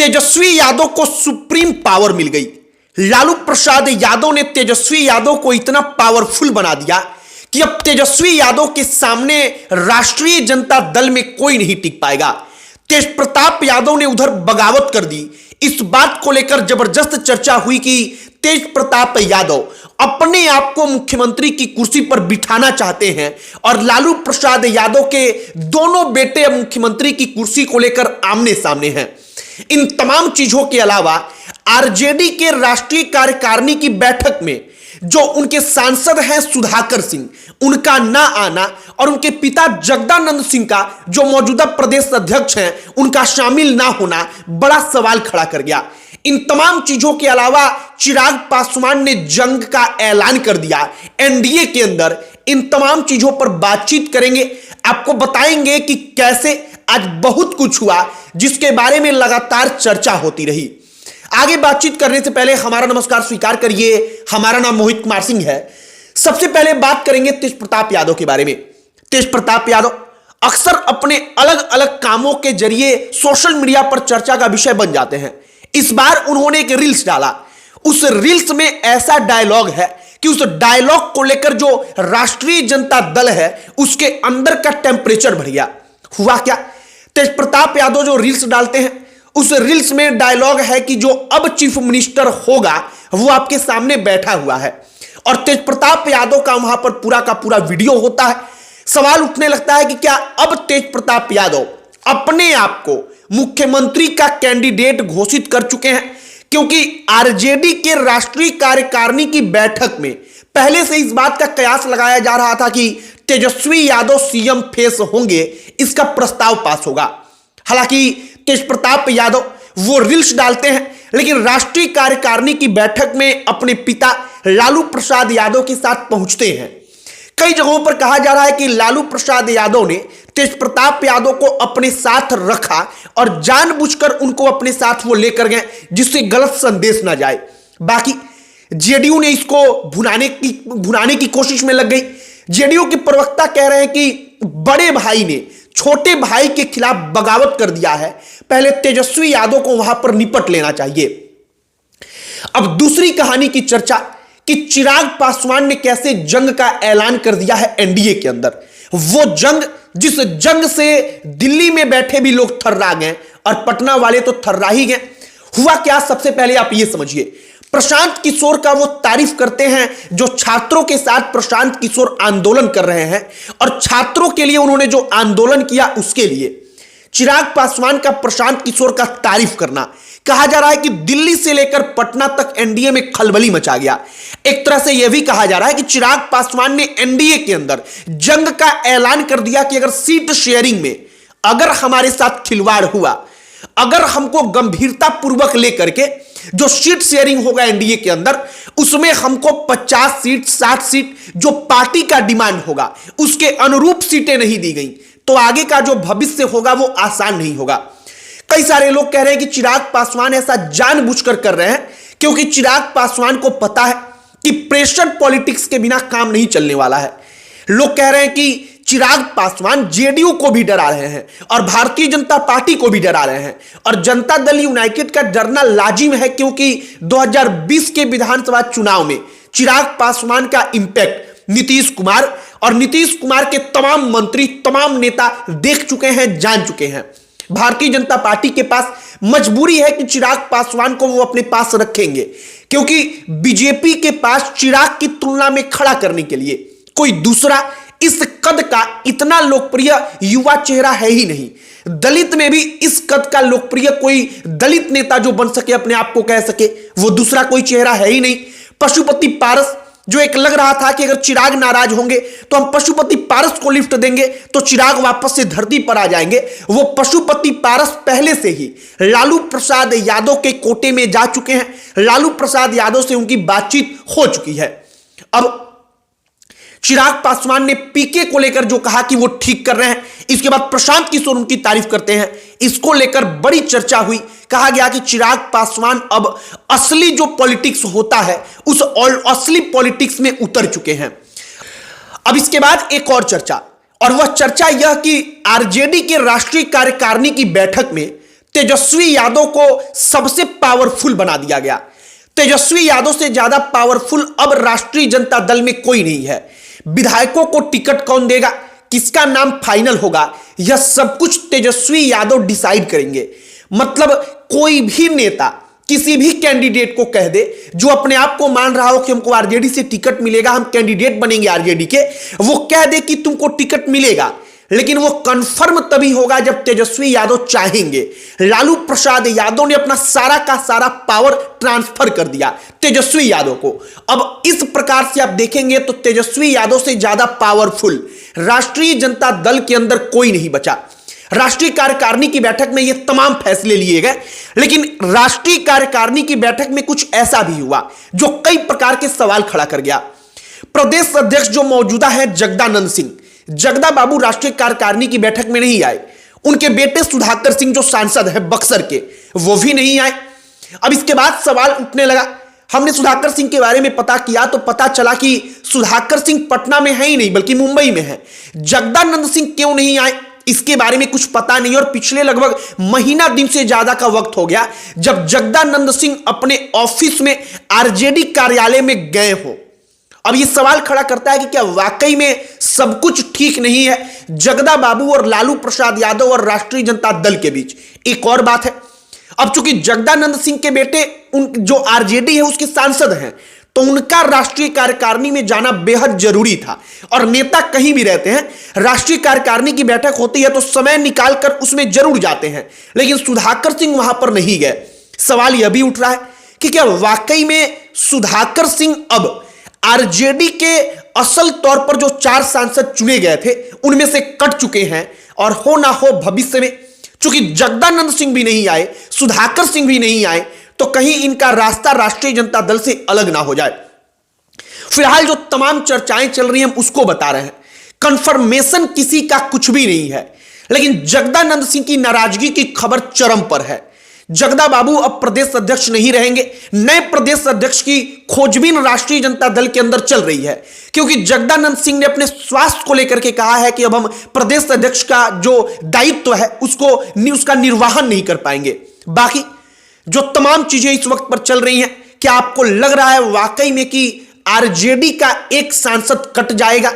तेजस्वी यादव को supreme power मिल गई। लालू प्रसाद यादव ने तेजस्वी यादव को इतना पावरफुल बना दिया कि अब तेजस्वी यादव के सामने राष्ट्रीय जनता दल में कोई नहीं टिक पाएगा। तेज प्रताप यादव ने उधर बगावत कर दी। इस बात को लेकर जबरदस्त चर्चा हुई कि तेज प्रताप यादव अपने आप को मुख्यमंत्री की कुर्सी पर बिठाना चाहते हैं और लालू प्रसाद यादव के दोनों बेटे अब मुख्यमंत्री की कुर्सी को लेकर आमने सामने हैं। इन तमाम चीजों के अलावा आरजेडी के राष्ट्रीय कार्यकारिणी की बैठक में जो उनके सांसद हैं सुधाकर सिंह, उनका ना आना और उनके पिता जगदानंद सिंह का जो मौजूदा प्रदेश अध्यक्ष हैं उनका शामिल ना होना बड़ा सवाल खड़ा कर गया। इन तमाम चीजों के अलावा चिराग पासवान ने जंग का ऐलान कर दिया एनडीए के अंदर। इन तमाम चीजों पर बातचीत करेंगे, आपको बताएंगे कि कैसे आज बहुत कुछ हुआ जिसके बारे में लगातार चर्चा होती रही। आगे बातचीत करने से पहले हमारा नमस्कार स्वीकार करिए। हमारा नाम मोहित कुमार सिंह है। सबसे पहले बात करेंगे तेज प्रताप यादव के बारे में। तेज प्रताप यादव अक्सर अपने अलग अलग कामों के जरिए सोशल मीडिया पर चर्चा का विषय बन जाते हैं। इस बार उन्होंने एक रील्स डाला। उस रील्स में ऐसा डायलॉग है कि उस डायलॉग को लेकर जो राष्ट्रीय जनता दल है उसके अंदर का टेम्परेचर बढ़ गया। हुआ क्या? तेज प्रताप यादव जो रील्स डालते हैं उस रील्स में डायलॉग है कि जो अब चीफ मिनिस्टर होगा वो आपके सामने बैठा हुआ है और तेज प्रताप यादव का वहां पर पूरा का पूरा वीडियो होता है। सवाल उठने लगता है कि क्या अब तेज प्रताप यादव अपने आप को मुख्यमंत्री का कैंडिडेट घोषित कर चुके हैं? क्योंकि आरजेडी के राष्ट्रीय कार्यकारिणी की बैठक में पहले से इस बात का कयास लगाया जा रहा था कि तेजस्वी यादव सीएम फेस होंगे, इसका प्रस्ताव पास होगा। हालांकि तेज प्रताप यादव वो रील्स डालते हैं लेकिन राष्ट्रीय कार्यकारिणी की बैठक में अपने पिता लालू प्रसाद यादव के साथ पहुंचते हैं। कई जगहों पर कहा जा रहा है कि लालू प्रसाद यादव ने तेज प्रताप यादव को अपने साथ रखा और जानबूझकर उनको अपने साथ वो लेकर गए जिससे गलत संदेश ना जाए। बाकी जेडीयू ने इसको भुनाने की कोशिश में लग गई। जेडीयू के प्रवक्ता कह रहे हैं कि बड़े भाई ने छोटे भाई के खिलाफ बगावत कर दिया है, पहले तेजस्वी यादव को वहां पर निपट लेना चाहिए। अब दूसरी कहानी की चर्चा कि चिराग पासवान ने कैसे जंग का ऐलान कर दिया है एनडीए के अंदर। वो जंग जिस जंग से दिल्ली में बैठे भी लोग थर्रा गए और पटना वाले तो थर्रा ही गए। हुआ क्या? सबसे पहले आप ये समझिए, प्रशांत किशोर का वो तारीफ करते हैं जो छात्रों के साथ प्रशांत किशोर आंदोलन कर रहे हैं और छात्रों के लिए उन्होंने जो आंदोलन किया उसके लिए चिराग पासवान का प्रशांत किशोर का तारीफ करना। कहा जा रहा है कि दिल्ली से लेकर पटना तक एनडीए में खलबली मचा गया। एक तरह से यह भी कहा जा रहा है कि चिराग पासवान ने एनडीए के अंदर जंग का ऐलान कर दिया कि अगर सीट शेयरिंग में अगर हमारे साथ खिलवाड़ हुआ, अगर हमको गंभीरता पूर्वक लेकर के जो सीट शेयरिंग होगा एनडीए के अंदर उसमें हमको 50 सीट 60 सीट जो पार्टी का डिमांड होगा उसके अनुरूप सीटें नहीं दी गई तो आगे का जो भविष्य होगा वो आसान नहीं होगा। कई सारे लोग कह रहे हैं कि चिराग पासवान ऐसा जानबूझकर कर रहे हैं क्योंकि चिराग पासवान को पता है कि प्रेशर पॉलिटिक्स के बिना काम नहीं चलने वाला है। लोग कह रहे हैं कि चिराग पासवान जेडीयू को भी डरा रहे हैं और भारतीय जनता पार्टी को भी डरा रहे हैं और जनता दल यूनाइटेड का डरना लाजिम है क्योंकि 2020 के विधानसभा चुनाव में चिराग पासवान का इंपैक्ट नीतीश कुमार और नीतीश कुमार के तमाम मंत्री तमाम नेता देख चुके हैं, जान चुके हैं। भारतीय जनता पार्टी के पास मजबूरी है कि चिराग पासवान को वो अपने पास रखेंगे क्योंकि बीजेपी के पास चिराग की तुलना में खड़ा करने के लिए कोई दूसरा इस कद का इतना लोकप्रिय युवा चेहरा है ही नहीं। दलित में भी इस कद का लोकप्रिय कोई दलित नेता जो बन सके, अपने आप को कह सके, वो दूसरा कोई चेहरा है ही नहीं। पशुपति पारस जो एक लग रहा था कि अगर चिराग नाराज होंगे तो हम पशुपति पारस को लिफ्ट देंगे तो चिराग वापस से धरती पर आ जाएंगे, वो पशुपति पारस पहले से ही लालू प्रसाद यादव के कोटे में जा चुके हैं। लालू प्रसाद यादव से उनकी बातचीत हो चुकी है। अब चिराग पासवान ने पीके को लेकर जो कहा कि वो ठीक कर रहे हैं, इसके बाद प्रशांत किशोर उनकी तारीफ करते हैं। इसको लेकर बड़ी चर्चा हुई। कहा गया कि चिराग पासवान अब असली जो पॉलिटिक्स होता है उस असली पॉलिटिक्स में उतर चुके हैं। अब इसके बाद एक और चर्चा, और वह चर्चा यह कि आरजेडी के राष्ट्रीय कार्यकारिणी की बैठक में तेजस्वी यादव को सबसे पावरफुल बना दिया गया। तेजस्वी यादव से ज्यादा पावरफुल अब राष्ट्रीय जनता दल में कोई नहीं है। विधायकों को टिकट कौन देगा, किसका नाम फाइनल होगा, यह सब कुछ तेजस्वी यादव डिसाइड करेंगे। मतलब कोई भी नेता किसी भी कैंडिडेट को कह दे जो अपने आप को मान रहा हो कि हमको आरजेडी से टिकट मिलेगा, हम कैंडिडेट बनेंगे आरजेडी के, वो कह दे कि तुमको टिकट मिलेगा, लेकिन वो कंफर्म तभी होगा जब तेजस्वी यादव चाहेंगे। लालू प्रसाद यादव ने अपना सारा का सारा पावर ट्रांसफर कर दिया तेजस्वी यादव को। अब इस प्रकार से आप देखेंगे तो तेजस्वी यादव से ज्यादा पावरफुल राष्ट्रीय जनता दल के अंदर कोई नहीं बचा। राष्ट्रीय कार्यकारिणी की बैठक में ये तमाम फैसले लिए गए, लेकिन राष्ट्रीय कार्यकारिणी की बैठक में कुछ ऐसा भी हुआ जो कई प्रकार के सवाल खड़ा कर गया। प्रदेश अध्यक्ष जो मौजूदा है जगदानंद सिंह, जगदा बाबू राष्ट्रीय कार्यकारिणी की बैठक में नहीं आए। उनके बेटे सुधाकर सिंह जो सांसद है बक्सर के, वो भी नहीं आए। अब इसके बाद सवाल उठने लगा। हमने सुधाकर सिंह के बारे में पता किया तो पता चला कि सुधाकर सिंह पटना में है ही नहीं बल्कि मुंबई में है। जगदानंद सिंह क्यों नहीं आए इसके बारे में कुछ पता नहीं, और पिछले लगभग महीना दिन से ज्यादा का वक्त हो गया जब जगदानंद सिंह अपने ऑफिस में आरजेडी कार्यालय में गए हो। अब यह सवाल खड़ा करता है कि क्या वाकई में सब कुछ ठीक नहीं है जगदा बाबू और लालू प्रसाद यादव और राष्ट्रीय जनता दल के बीच। एक और बात है, अब चूंकि जगदानंद सिंह के बेटे जो आरजेडी है उसके सांसद हैं, तो उनका राष्ट्रीय कार्यकारिणी में जाना बेहद जरूरी था। और नेता कहीं भी रहते हैं, राष्ट्रीय कार्यकारिणी की बैठक होती है तो समय निकालकर उसमें जरूर जाते हैं, लेकिन सुधाकर सिंह वहां पर नहीं गए। सवाल यह भी उठ रहा है कि क्या वाकई में सुधाकर सिंह अब आरजेडी के असल तौर पर जो 4 सांसद चुने गए थे उनमें से कट चुके हैं, और हो ना हो भविष्य में चूंकि जगदानंद सिंह भी नहीं आए, सुधाकर सिंह भी नहीं आए, तो कहीं इनका रास्ता राष्ट्रीय जनता दल से अलग ना हो जाए। फिलहाल जो तमाम चर्चाएं चल रही हैं हम उसको बता रहे हैं। कंफर्मेशन किसी का कुछ भी नहीं है, लेकिन जगदानंद सिंह की नाराजगी की खबर चरम पर है। जगदा बाबू अब प्रदेश अध्यक्ष नहीं रहेंगे। नए प्रदेश अध्यक्ष की खोजबीन राष्ट्रीय जनता दल के अंदर चल रही है, क्योंकि जगदानंद सिंह ने अपने स्वास्थ्य को लेकर के कहा है कि अब हम प्रदेश अध्यक्ष का जो दायित्व है उसका निर्वहन नहीं कर पाएंगे। बाकी जो तमाम चीजें इस वक्त पर चल रही हैं, क्या आपको लग रहा है वाकई में कि आरजेडी का एक सांसद कट जाएगा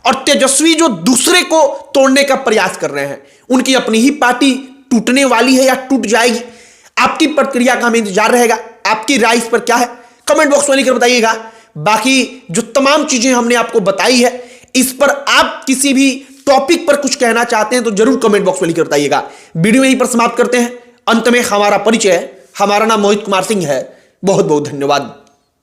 और तेजस्वी जो दूसरे को तोड़ने का प्रयास कर रहे हैं उनकी अपनी ही पार्टी टूटने वाली है या टूट जाएगी? आपकी प्रतिक्रिया का हमें इंतजार रहेगा। आपकी राय इस पर क्या है कमेंट बॉक्स में लिखकर बताइएगा। बाकी जो तमाम चीजें हमने आपको बताई है इस पर आप किसी भी टॉपिक पर कुछ कहना चाहते हैं तो जरूर कमेंट बॉक्स में लिखकर बताइएगा। वीडियो यहीं पर समाप्त करते हैं। अंत में हमारा परिचय, हमारा नाम मोहित कुमार सिंह है। बहुत बहुत धन्यवाद।